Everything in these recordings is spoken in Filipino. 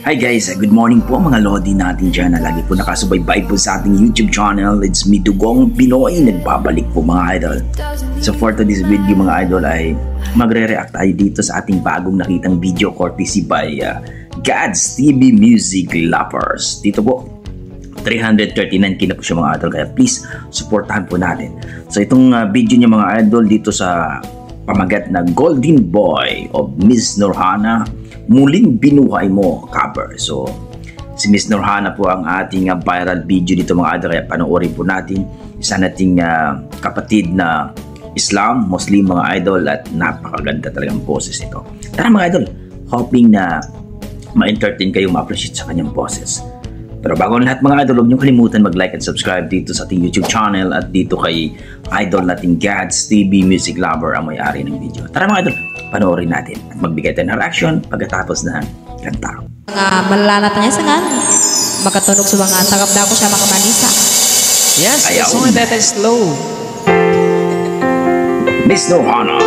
Hi guys, good morning po mga lodi natin dyan na lagi po nakasubaybay po sa ating YouTube channel. It's me, Dugong Pinoy, nagbabalik po mga idol. So for today's video mga idol ay magre-react tayo dito sa ating bagong nakitang video courtesy by God's TV Music Lovers. Dito po 339k na po siya mga idol, kaya please supportahan po natin. So itong video niya mga idol dito sa pamagat na Golden Boy of Miss Norhana, Muling Binuhay Mo cover. So si Miss Norhana po ang ating viral video dito mga idol, kaya panoorin po natin. Isa nating kapatid na Muslim mga idol, at napakaganda talagang boses ito. Tara mga idol, hoping na ma-entertain kayo, ma-appreciate sa kanyang boses. Pero bago ang lahat mga idol, huwag niyong kalimutan mag-like and subscribe dito sa ating YouTube channel at dito kay idol nating God's TV Music Lover ang may-ari ng video. Tara mga idol, panoorin natin at magbigay tayo ng reaction pagkatapos na kanta. Malalat niya sa nga makatunog sa mga tagap na ako siya makamanisa. Yes, the song that is slow. Miss Norhana,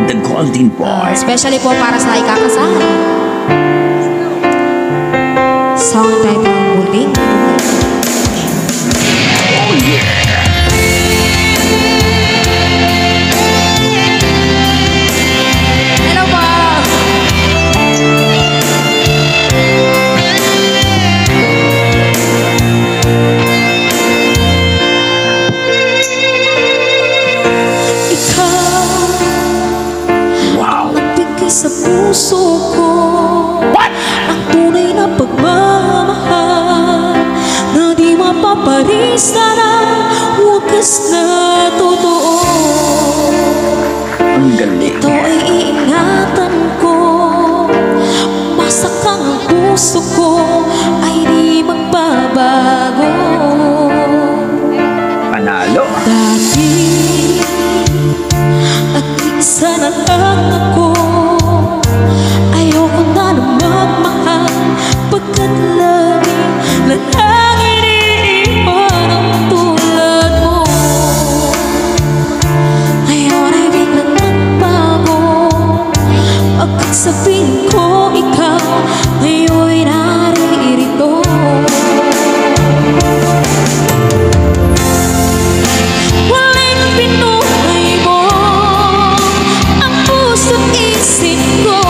the Golden Boy. Especially po para sa ikakasal. Song title, Muling Binuhay. Oh yeah! Hello po! Ikaw, Wow! nagbigay sa puso ko. What? Ang tunay na pagmamahal na di mapaparisa ng wagas na totoo. Ang galing! Ito ay iingatan ko, masakang ang puso ko ay di magbabago. Panalo! Dati, nag-iisa na lang ako. Ayoko na magmahal, pagkat laging lang iniiwan ang tulad mo. Ngayon ay biglang nagbago, pagkat sa piling ko ikaw ngayon'y naririto. Muling binuhay mo ang puso't isip ko,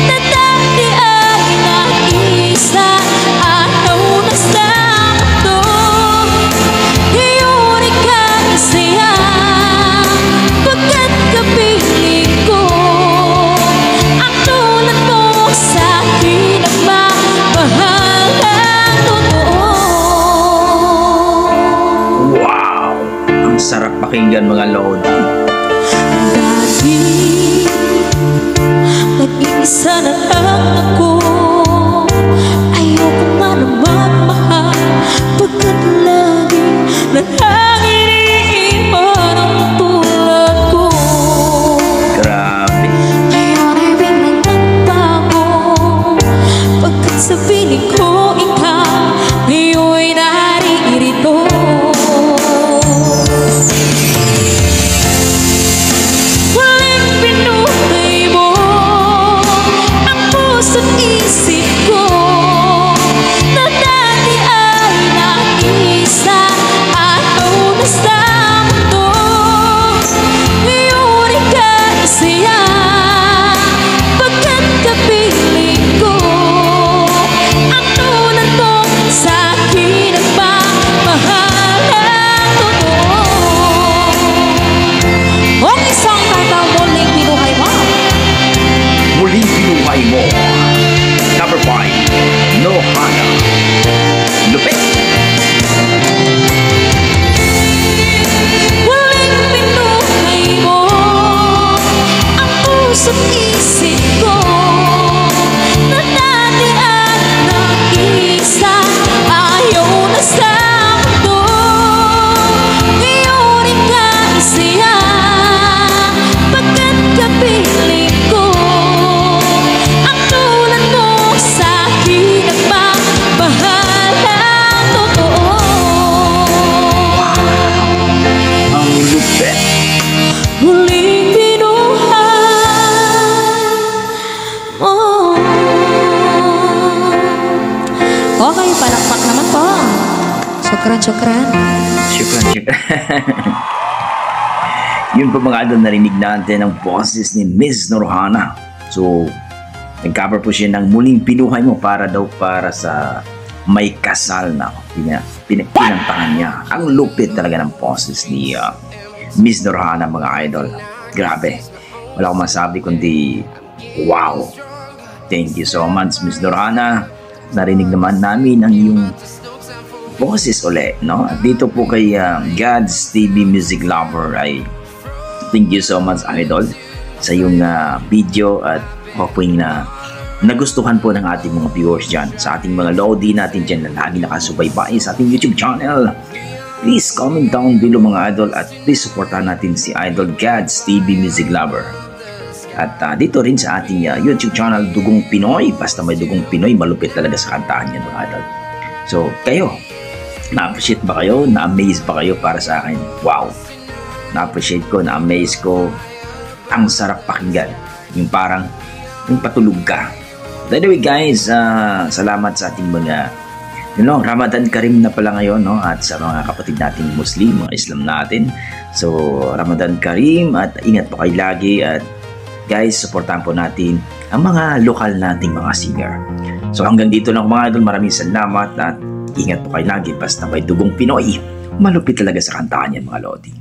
na dati ay nag-isa araw na sa mundo. Ngayon ika'y saya, pagkat kapiling ko ang tulad mo sa akin ang mabahalang totoo. Wow! Ang sarap pakinggan mga lodi. Dati, nag-iisa na lang ako. Ayoko na magmahal, pagkat laging lang iniiwan ang tulad ko. Grabe! Ngayon ay biglang nagbago, pagkat sa piling ko ikaw ngayon'y naririto. Muling binuhay mo ang puso't Syukran, syukran. Syukran. Yun po mga idol, narinig natin ang boses ni Miss Norhana. So, nag-cover po siya ng Muling Pinuhay Mo para sa May Kasal na. Pinantahan niya. Ang lupit talaga ng boses ni Miss Norhana mga idol. Grabe. Wala akong masabi kundi wow. Thank you so much Miss Norhana. Narinig naman namin ang iyong boses ulit, no? At dito po kay God's TV Music Lover ay thank you so much idol sa iyong video at hoping na nagustuhan po ng ating mga viewers dyan, sa ating mga lodi natin dyan na lagi nakasubaybay sa ating YouTube channel. Please comment down below mga idol at please supportan natin si Idol God's TV Music Lover. At dito rin sa ating YouTube channel Dugong Pinoy. Basta may Dugong Pinoy, malupit talaga sa kantahan yan mga idol. So kayo, na-appreciate ba kayo? Na-amaze ba kayo para sa akin? Wow! Na-appreciate ko, na-amaze ko. Ang sarap pakinggan. Yung parang, yung patulog ka. But anyway guys, salamat sa ating mga Ramadan Karim na pala ngayon, no? At sa mga kapatid nating Muslim, mga Islam natin. So, Ramadan Karim at ingat po kayo lagi. At guys, supportahan po natin ang mga lokal nating mga singer. So hanggang dito lang mga idol, maraming salamat at ingat po kayo lagi. Basta may Dugong Pinoy, malupit talaga sa kantahan yan mga lodi.